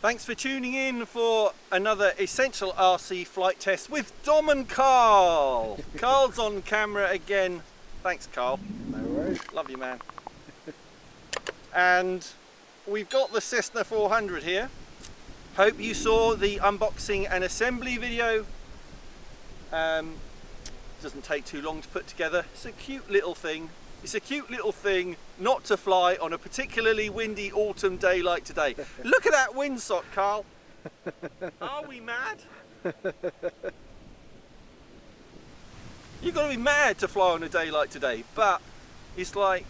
Thanks for tuning in for another Essential RC flight test with Dom and Carl. Carl's on camera again. Thanks, Carl. No worries. Love you, man. And we've got the Cessna 400 here. Hope you saw the unboxing and assembly video. Doesn't take too long to put together. It's a cute little thing. It's a cute little thing not to fly on a particularly windy autumn day like today. Look at that windsock, Carl. Are we mad? You've got to be mad to fly on a day like today, but it's like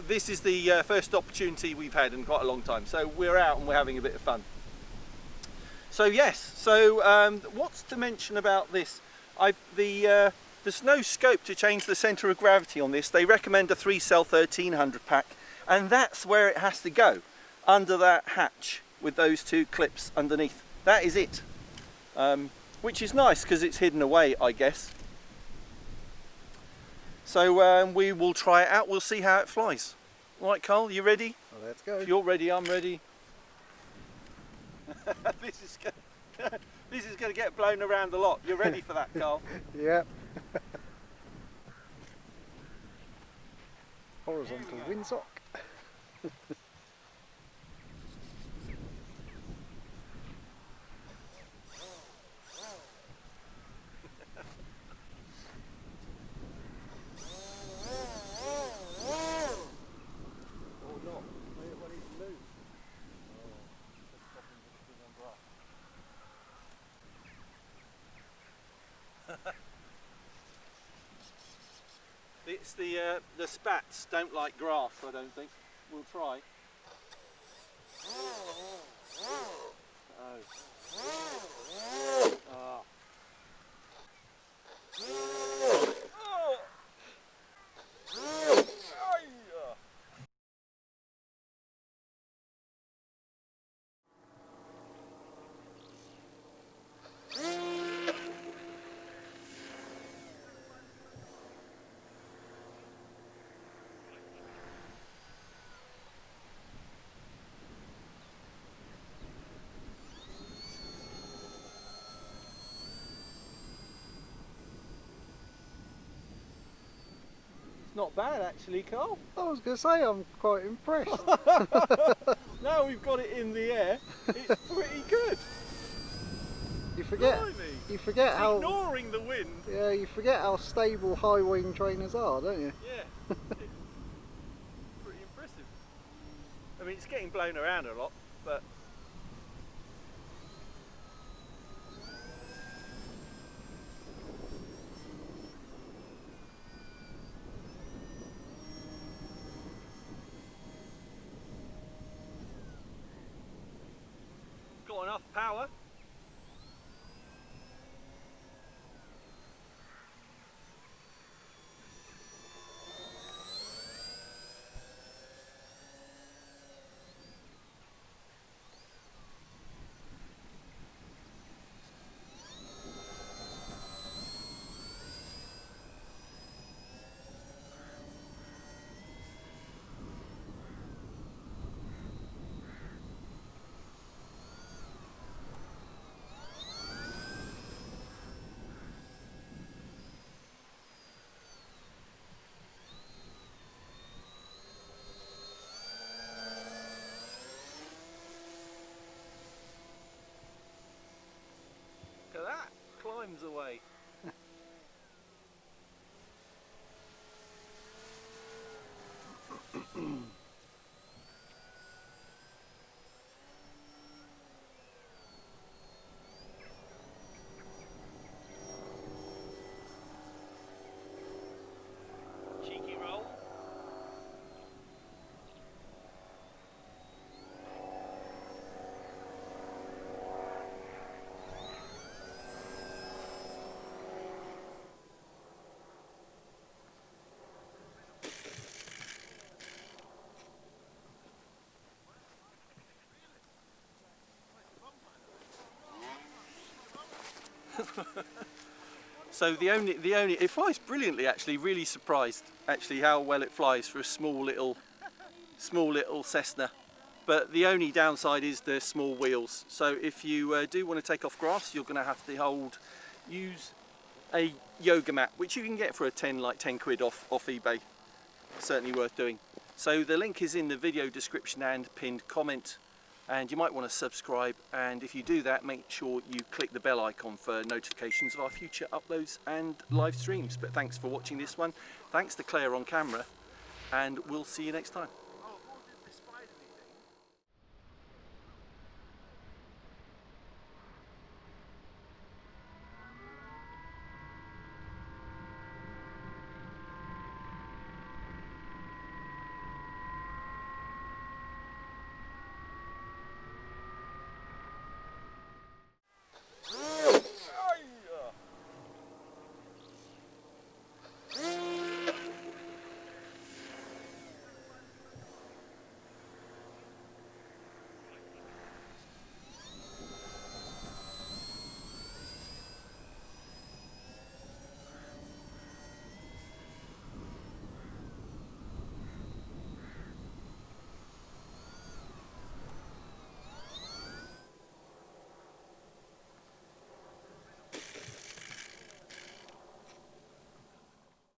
this is the first opportunity we've had in quite a long time, so we're out and we're having a bit of fun. So yes, so what's to mention about this? There's no scope to change the centre of gravity on this. They recommend a 3-cell 1300 pack, and that's where it has to go, under that hatch with those two clips underneath. That is it, which is nice because it's hidden away, I guess. So we will try it out. We'll see how it flies. All right, Carl, you ready? Well, let's go. If you're ready, I'm ready. This is going to get blown around a lot. You're ready for that, Carl? Yeah. Horizontal windsock. It's the spats don't like grass, I don't think. We'll try. Oh. Ah. Not bad actually, Carl. I was going to say, I'm quite impressed. Now we've got it in the air, it's pretty good. You forget, it's how ignoring the wind. Yeah, you forget how stable high wing trainers are, don't you? Yeah, it's pretty impressive. I mean, it's getting blown around a lot, but got enough power. That climbs away. Cheeky roll. So it flies brilliantly actually. Really surprised actually how well it flies for a small little Cessna. but the only downside is the small wheels. So if you do want to take off grass, you're going to have to use a yoga mat, which you can get for a 10 quid off eBay. Certainly worth doing. So the link is in the video description and pinned comment, and you might want to subscribe, and if you do that, make sure you click the bell icon for notifications of our future uploads and live streams. But thanks for watching this one. Thanks to Claire on camera, and we'll see you next time.